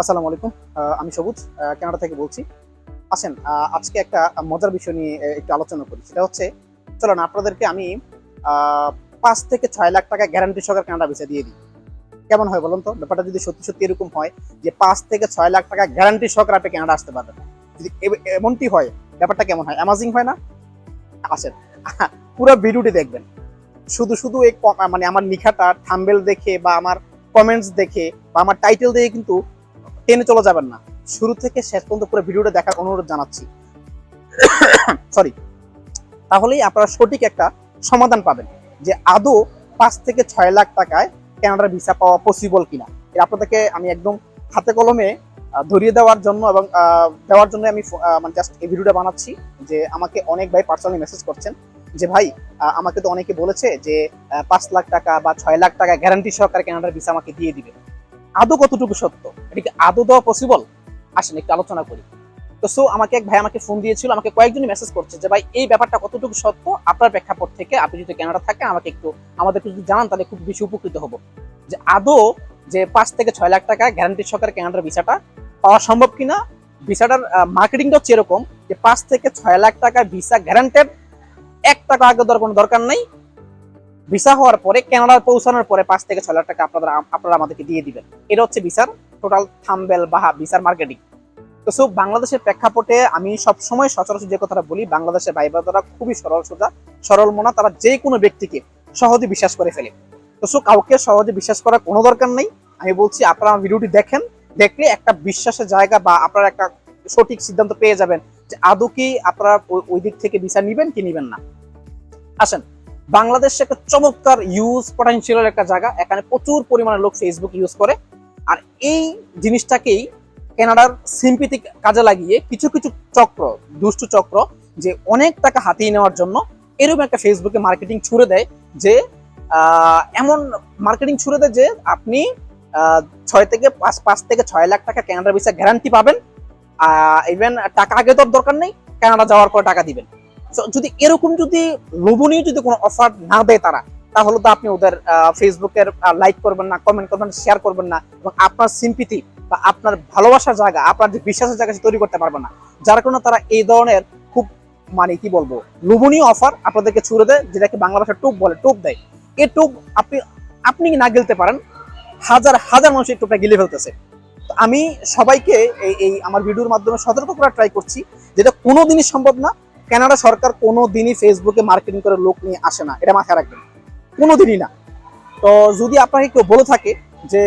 আসসালামু আলাইকুম। আমি সবুজ কানাডা থেকে বলছি। আসেন আজকে একটা মজার বিষয় নিয়ে একটু আলোচনা করি। সেটা হচ্ছে চলেন আপনাদেরকে আমি আ ৫ থেকে ৬ লাখ টাকা গ্যারান্টি সহকারে কানাডা ভিসা দিয়ে দিই। কেমন হয় বলুন তো? ব্যাপারটা যদি সত্যি, সত্যি এরকম হয় যে ৫ থেকে ৬ লাখ টাকা গ্যারান্টি সহকারে আপনি কানাডা আসতে পারবেন। যদি এমনটি হয় ব্যাপারটা কেমন হয়? অ্যামাজিং হয় না? আসেন পুরো ভিডিওটি দেখবেন। শুধু এই মানে আমার লিখাটা থাম্বনেল দেখে বা আমার কমেন্টস দেখে বা আমার টাইটেল দেখে কিন্তু টেনে চলে যাবেন না। শুরু থেকে শেষ পর্যন্ত পুরো ভিডিওটা দেখার অনুরোধ জানাচ্ছি। সরি। তাহলেই আপনারা সঠিক একটা সমাধান পাবেন যে আদৌ ৫ থেকে ৬ লাখ টাকায় কানাডার ভিসা পাওয়া পসিবল কিনা। এটা আপনাদেরকে আমি একদম হাতে কলমে ধরিয়ে দেওয়ার জন্য এবং দেওয়ার জন্য আমি মানে জাস্ট এই ভিডিওটা বানাচ্ছি। যে আমাকে অনেক ভাই পার্সোনালি মেসেজ করছেন যে ভাই আমাকে তো অনেকে বলেছে যে ৫ লাখ টাকা বা ৬ লাখ টাকা গ্যারান্টি সহকারে কানাডার ভিসা আমাকে দিয়ে দিবে। আদৌ কতটুকু সত্য? এটা কি আদৌ দেওয়া পসিবল? আসেন একটু আলোচনা করি। তো আমাকে এক ভাই আমাকে ফোন দিয়েছিল, আমাকে কয়েকজনই মেসেজ করছে যে ভাই এই ব্যাপারটা কতটুকু সত্য, আপনার প্রেক্ষাপট থেকে আপনি যদি কানাডা থাকেন আমাদেরকে যদি জানান তাহলে খুব বেশি উপকৃত হব। যে আদৌ যে ৫ থেকে ৬ লাখ টাকা গ্যারান্টি সহকারে কানাডার ভিসাটা পাওয়া সম্ভব কিনা। ভিসাটার মার্কেটিংটা হচ্ছে এরকম যে ৫ থেকে ৬ লাখ টাকার ভিসা গ্যারান্টেড, ১ টাকা আগে দেওয়ার কোনো দরকার নাই। ভিসা হওয়ার পরে কানাডায় পৌঁছানোর পরে ৫ থেকে ৬ লাখ টাকা আপনারা আমাদেরকে দিয়ে দিবেন। এটা হচ্ছে ভিসার টোটাল থাম্বনেল বা ভিসার মার্কেটিং। তো বাংলাদেশের প্রেক্ষাপটে আমি সবসময় সচরাচর যে কথাটা বলি, বাংলাদেশের ভাই বোনেরা খুবই সরল সোজা, সরল মনা, তারা যে কোনো ব্যক্তিকে সহজে বিশ্বাস করে ফেলে। তো কাউকে সহজে বিশ্বাস করার কোনো দরকার নেই। আমি বলছি আপনারা আমার ভিডিওটি দেখেন, দেখলে একটা বিশ্বাসের জায়গা বা আপনারা একটা সঠিক সিদ্ধান্ত পেয়ে যাবেন যে আদৌ কি আপনারা ওই দিক থেকে ভিসা নিবেন কি নিবেন না। আসেন, বাংলাদেশ একটা চমৎকার ইউজ পটেনশিয়াল একটা জায়গা। এখানে প্রচুর পরিমাণে লোক ফেসবুক ইউজ করে। আর এই জিনিসটাকেই কানাডার সিম্পিতি কাজে লাগিয়ে কিছু কিছু চক্র, দুষ্টু চক্র, যে অনেক টাকা হাতিয়ে নেওয়ার জন্য এরকম একটা ফেসবুকে মার্কেটিং ছুড়ে দেয় যে এমন মার্কেটিং ছুড়ে দেয় যে আপনি ৫ থেকে ৬ লাখ টাকা কানাডার ভিসা গ্যারান্টি পাবেন। ইভেন টাকা আগে তোর দরকার নেই, কানাডা যাওয়ার পর টাকা দিবেন। যদি এরকম যদি লোভনীয় যদি কোনো অফার না দেয় তারা, তাহলে তো আপনি ওদের ফেসবুকের লাইক করবেন না, কমেন্ট করবেন, শেয়ার করবেন না, এবং আপনার সিম্পিতি বা আপনার ভালোবাসার জায়গা, আপনার যে বিশ্বাসের জায়গা তৈরি করতে পারবেন না। যার কারণে তারা এই ধরনের খুব মানে কি বলবো লোভনীয় অফার আপনাদেরকে ছুড়ে দেয়, যেটাকে বাংলা ভাষায় টোপ বলে, টোপ দেয়। এই টোপ আপনি না গিলতে পারেন, হাজার হাজার মানুষ এই টোপটা গিলে ফেলতেছে। আমি সবাইকে এই আমার ভিডিওর মাধ্যমে সতর্ক করার ট্রাই করছি, যেটা কোনোদিনই সম্ভব না। কানাডা সরকার কোনোদিনই ফেসবুকে মার্কেটিং করে লোক নিয়ে আসে না, এটা মাথায় রাখবেন, কোনোদিনই না। তো যদি আপনাকে কেউ বলে থাকে যে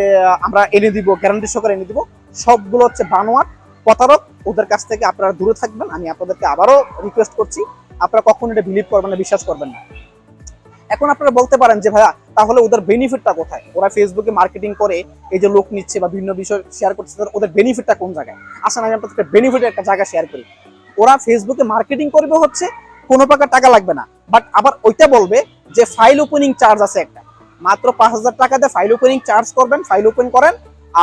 আমরা এনে দিব, গ্যারান্টি সহকারে এনে দিব, সবগুলো হচ্ছে বানোয়াট, প্রতারক। ওদের কাছ থেকে আপনারা দূরে থাকবেন। আমি আপনাদেরকে আবারও রিকোয়েস্ট করছি, আপনারা কখনো এটা বিলিভ করবেন না, বিশ্বাস করবেন না। এখন আপনারা বলতে পারেন যে ভাইয়া তাহলে ওদের বেনিফিটটা কোথায়? ওরা ফেসবুকে মার্কেটিং করে এই যে লোক নিচ্ছে বা বিভিন্ন বিষয় শেয়ার করছে, ওদের বেনিফিটটা কোন জায়গায়? আসলে আমি আপনাদের বেনিফিটের একটা জায়গা শেয়ার করি। ওরা ফেসবুকে মার্কেটিং করবে হচ্ছে কোনো প্রকার টাকা লাগবে না, বাট আবার ওইটা বলবে যে ফাইল ওপেনিং চার্জ আছে একটা, মাত্র ৫,০০০ টাকা দিয়ে ফাইল ওপেনিং চার্জ করবেন, ফাইল ওপেন করেন,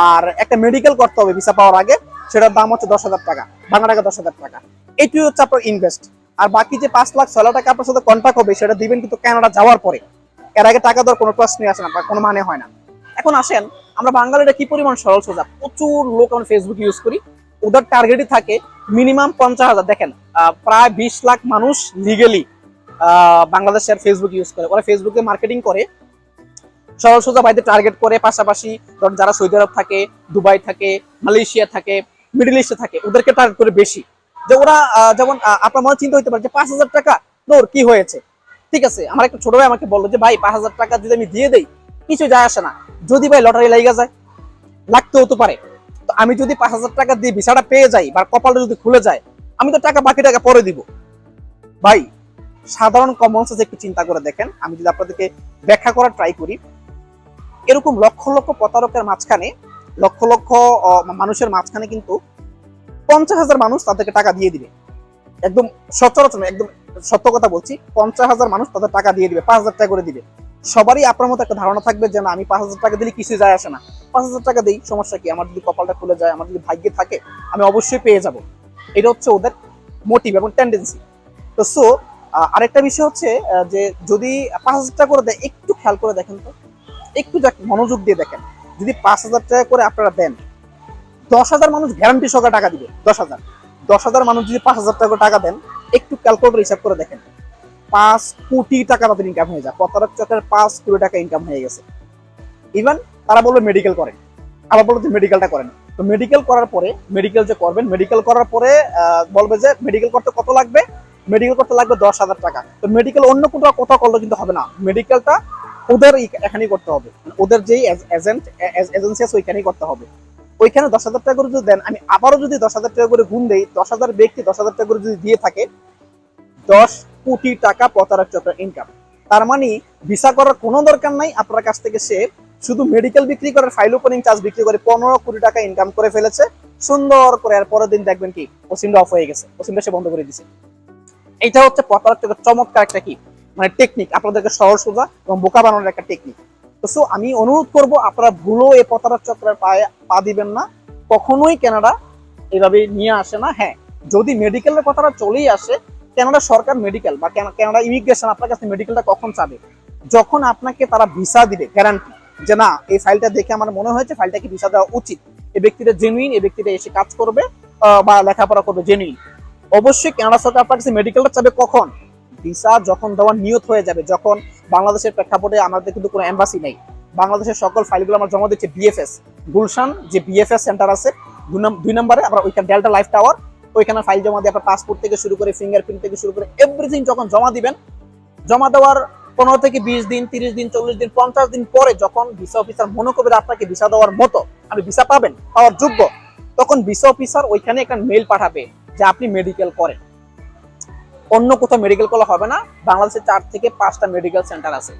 আর একটা মেডিকেল করতে হবে ভিসা পাওয়ার আগে, সেটার দাম হচ্ছে ১০,০০০ টাকা, বাংলা টাকা ১০,০০০ টাকা। এটি হচ্ছে আপনার ইনভেস্ট। আর বাকি যে ৫ লাখ ৬ লাখ টাকা আপনার সাথে কন্ট্যাক্ট হবে, সেটা দিবেন কিন্তু কানাডা যাওয়ার পরে। এর আগে টাকা দেওয়ার কোনো প্রশ্নই আসে না বা কোনো মানে হয় না। এখন আসেন, আমরা বাঙালিরা কি পরিমাণ সরল সোজা, প্রচুর লোক আমরা ফেসবুক ইউজ করি। ওদের টার্গেটই থাকে মিনিমাম ৫০,০০০। দেখেন প্রায় ২০ লাখ মানুষ লিগেলি বাংলাদেশের ফেসবুক ইউজ করে। ওরা ফেসবুকে মার্কেটিং করে সরল সোজা ভাইদের টার্গেট করে। পাশাপাশি ধরুন যারা সৌদি আরব থাকে, দুবাই থাকে, মালয়েশিয়া থাকে, মিডল ইস্টে থাকে, ওদেরকে টার্গেট করে বেশি। যে ওরা যেমন আপনার মনে চিন্তা হতে পারে যে ৫,০০০ টাকা তোর কি হয়েছে, ঠিক আছে। আমার একটা ছোট ভাই আমাকে বললো যে ভাই ৫,০০০ টাকা যদি আমি দিয়ে দেই কিছু যায় আসে না, যদি ভাই লটারি লাগা যায়, লাগতেও তো পারে। তো আমি যদি ৫,০০০ টাকা দিয়ে ভিসাটা পেয়ে যাই বা কপালটা যদি খুলে যায়, আমি তো বাকি টাকা পরে দিব। ভাই সাধারণ কমন সেন্স একটু চিন্তা করে দেখেন। আমি যদি আপনাদেরকে ব্যাখ্যা করার ট্রাই করি, এরকম লক্ষ লক্ষ প্রতারকের মাঝখানে, লক্ষ লক্ষ মানুষের মাঝখানে কিন্তু ৫০,০০০ মানুষ তাদেরকে টাকা দিয়ে দিবে। একদম সচরাচর, একদম সত্য কথা বলছি, ৫০,০০০ মানুষ তাদের টাকা দিয়ে দিবে, ৫,০০০ টাকা করে দিবে। সবারই আপনার মতো একটা ধারণা থাকবে যে না, আমি ৫,০০০ টাকা দিলে কিছু যায় আসে না, ৫,০০০ টাকা দিই, সমস্যা কি, আমার যদি কপালটা খুলে যায়, আমার যদি ভাগ্যে থাকে, আমি অবশ্যই পেয়ে যাব। এটা হচ্ছে ওদের মোটিভ এবং টেন্ডেন্সি। তো আরেকটা বিষয় হচ্ছে যে যদি ৫,০০০ টাকা করে দেয়, একটু খেয়াল করে দেখেন তো, একটু মনোযোগ দিয়ে দেখেন। যদি ৫,০০০ টাকা করে আপনারা দেন, 10,000 মানুষ গ্যারান্টি সহকারে টাকা দিবে। 10,000 মানুষ যদি 5,000 টাকা দেন, একটু ক্যালকুলেটর হিসাব করে দেখেন, 5 কোটি টাকা তাদের ইনকাম হয়ে যায়। প্রতারক চক্রের 5 কোটি টাকা ইনকাম হয়ে গেছে। ইভেন তারা বলবে মেডিকেল করেন, আবার বলবে যে মেডিকেলটা করেন। তো মেডিকেল করার পরে, মেডিকেল যে করবেন, মেডিকেল করার পরে বলবে যে মেডিকেল করতে কত লাগবে, মেডিকেল করতে লাগবে 10,000 টাকা। তো মেডিকেল অন্য কোথাও করলে কিন্তু হবে না, মেডিকেলটা ওদের এখানেই করতে হবে, ওদের যেই এজেন্সি আছে ওইখানেই করতে হবে। ওইখানে 10,000 টাকা করে যদি দেন, আমি আবারও যদি 10,000 টাকা করে গুণ দেই, 10,000 ব্যক্তি 10,000 টাকা করে যদি দিয়ে থাকে, 10 কোটি টাকা প্রতারক চক্রের ইনকাম। তার মানে ভিসা করার কোনো দরকার নাই, আপনার কাছ থেকে সে শুধু মেডিকেল বিক্রি করে, ফাইল ওপেনিং চার্জ বিক্রি করে 15 কোটি টাকা ইনকাম করে ফেলেছে সুন্দর করে। আর পরের দিন দেখবেন কি ও সিমটা অফ হয়ে গেছে, ও সিমটা সে বন্ধ করে দিছে। এটা হচ্ছে প্রতারক চক্রের চমৎকার একটা কি মানে টেকনিক, আপনাদেরকে সহজ সোজা এবং বোকা বানানোর একটা টেকনিক। তো সো আমি অনুরোধ করব, আপনারা ভুলো এই প্রতারক চক্রের পায়ে পা দিবেন না। কখনোই কানাডা এভাবে নিয়ে আসে না। হ্যাঁ, যদি মেডিকেলের কথাটা চলেই আসে, কানাডা সরকার মেডিকেল বা কানাডা ইমিগ্রেশন আপনার কাছে মেডিকেলটা কখন চাবে, যখন আপনাকে তারা ভিসা দিবে, গ্যারান্টি যে না এই ফাইলটা দেখে আমার মনে হয়েছে ফাইলটাকে ভিসা দেওয়া উচিত, এই ব্যক্তিটা জেনুইন, এই ব্যক্তিটা এসে কাজ করবে বা লেখাপড়া করবে জেনুইন। অবশ্যই কানাডা সরকার আপনার কাছে মেডিকেলটা চাবে কখন, ভিসা যখন দেওয়ার নিয়ত হয়ে যাবে। যখন বাংলাদেশের প্রেক্ষাপটে আমাদের কিন্তু কোনো এম্বাসি নেই, বাংলাদেশের সকল ফাইলগুলো আমরা জমা দিচ্ছি বিএফএস, গুলশান যে বিএফএস সেন্টার আছে 2 নম্বরে, আমরা ওইখানে ডেল্টা লাইফ টাওয়ার, ওইখানে ফাইল জমা দিয়ে আপনার পাসপোর্ট থেকে শুরু করে ফিঙ্গারপ্রিন্ট থেকে শুরু করে এভরিথিং যখন জমা দিবেন, জমা দেওয়ার 15 থেকে 20 দিন, 30 দিন, 40 দিন, 50 দিন পরে যখন ভিসা অফিসার মনে করবে আপনাকে ভিসা দেওয়ার মতো, আপনি ভিসা পাবেন, পাওয়ার যোগ্য, তখন ভিসা অফিসার ওইখানে একটা মেইল পাঠাবে যে আপনি মেডিকেল করেন। অন্য কোথাও মেডিকেল করা হবে না। বাংলাদেশে 4 থেকে 5টা মেডিকেল সেন্টার আছে,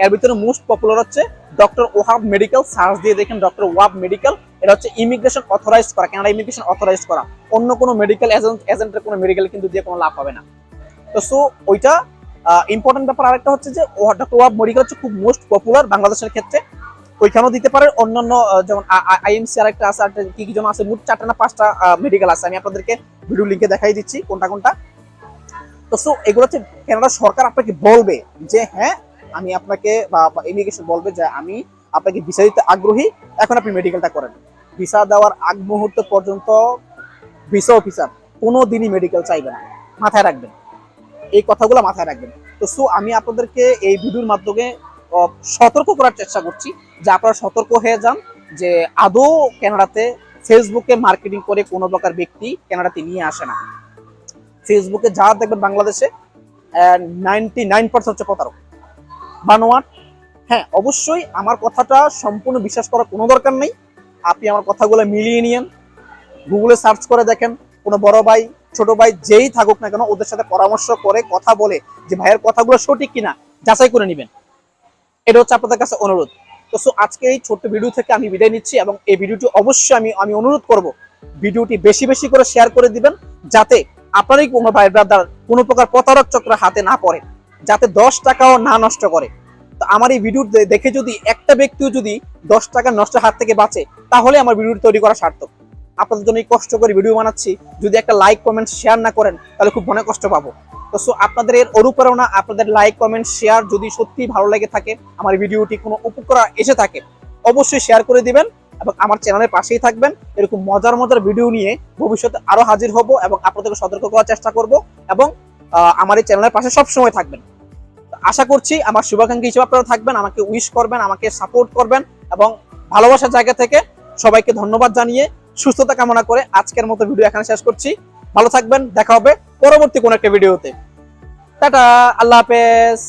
এর ভিতরে মোস্ট পপুলার হচ্ছে ডক্টর ওয়াহাব মেডিকেল। সার্চ দিয়ে দেখেন ডক্টর ওয়াহাব মেডিকেল, এটা হচ্ছে ইমিগ্রেশন অথরাইজড করা, কানাডা ইমিগ্রেশন অথরাইজড করা। অন্য কোনো মেডিকেল এজেন্টের কোনো মেডিকেল কিন্তু দিয়ে কোনো লাভ হবে না। তো সো ওইটা ইম্পর্টেন্ট ব্যাপার। আরেকটা হচ্ছে যে ডক্টর ওয়াহাব মেডিকেল হচ্ছে খুব মোস্ট পপুলার বাংলাদেশের ক্ষেত্রে, ওইখানেও দিতে পারে। অন্যান্য যেমন আইএমসি আরেকটা আছে, আর কি কি যেন আছে, মোট 4টা না 5টা মেডিকেল আছে, আমি আপনাদেরকে ভিডিও লিঙ্কে দেখাই দিচ্ছি কোনটা কোনটা। তো সো এগুলো হচ্ছে কানাডা সরকার আপনাকে বলবে যে হ্যাঁ আমি আপনাকে, বা ইমিগ্রেশন বলবে যে আমি আপনাকে ভিসা দিতে আগ্রহী, এখন আপনি মেডিকেলটা করেন। ভিসা দেওয়ার আগ মুহূর্ত পর্যন্ত ভিসা অফিসার কোনো দিনই মেডিকেল চাইবে না, মাথায় রাখবেন, এই কথাগুলো মাথায় রাখবেন। তো সো আমি আপনাদেরকে এই ভিডিওর মাধ্যমে সতর্ক করার চেষ্টা করছি যে আপনারা সতর্ক হয়ে যান যে আদৌ কানাডাতে ফেসবুকে মার্কেটিং করে কোনো প্রকার ব্যক্তি কানাডাতে নিয়ে আসে না। ফেসবুকে যা দেখবেন বাংলাদেশে 99% হচ্ছে প্রতারক, বানোয়াট। হ্যাঁ, অবশ্যই আমার কথাটা সম্পূর্ণ বিশ্বাস করার কোনো দরকার নেই, আপনি আমার কথাগুলো মিলিয়ে নিয়েন, গুগলে সার্চ করে দেখেন, কোনো বড় ভাই ছোট ভাই যেই থাকুক না কেন ওদের সাথে পরামর্শ করে কথা বলে যে ভাইয়ের কথাগুলো সঠিক কিনা যাচাই করে নেবেন। এটা হচ্ছে আপনাদের কাছে অনুরোধ। তো সো আজকে এই ছোট্ট ভিডিও থেকে আমি বিদায় নিচ্ছি, এবং এই ভিডিওটি অবশ্যই আমি অনুরোধ করব ভিডিওটি বেশি বেশি করে শেয়ার করে দিবেন, যাতে আপনারই কোনো ভাই ব্রাদার কোনো প্রকার প্রতারক চক্রের হাতে না পড়ে, যাতে 10 টাকাও না নষ্ট করে। তো আমার এই ভিডিও দেখে যদি একটা ব্যক্তিও যদি 10 টাকা নষ্ট হাত থেকে বাঁচে, তাহলে আমার ভিডিওটি তৈরি করা সার্থক। আপনাদের জন্য কষ্ট করে ভিডিও বানাচ্ছি, যদি একটা লাইক কমেন্ট শেয়ার না করেন তাহলে খুব মনে কষ্ট পাবো। তো সো আপনাদের এর অনুপ্রেরণা, আপনাদের লাইক কমেন্ট শেয়ার যদি সত্যি ভালো লেগে থাকে, আমার ভিডিওটি কোনো উপকার এসে থাকে, অবশ্যই শেয়ার করে দিবেন এবং আমার চ্যানেলের পাশেই থাকবেন। এরকম মজার মজার ভিডিও নিয়ে ভবিষ্যতে আরো হাজির হব এবং আপনাদেরকে সতর্ক করার চেষ্টা করব, এবং আমার এই চ্যানেলের পাশে সব সময় থাকবেন। আশা করছি আমার শুভাকাঙ্ক্ষী হিসেবে আপনারা থাকবেন, আমাকে উইশ করবেন, আমাকে সাপোর্ট করবেন, এবং ভালোবাসার জায়গা থেকে সবাইকে ধন্যবাদ জানিয়ে সুস্থতা কামনা করে আজকের মতো ভিডিও এখানে শেষ করছি। ভালো থাকবেন, দেখা হবে পরবর্তী কোনো একটা ভিডিওতে। টাটা, আল্লাহ হাফেজ।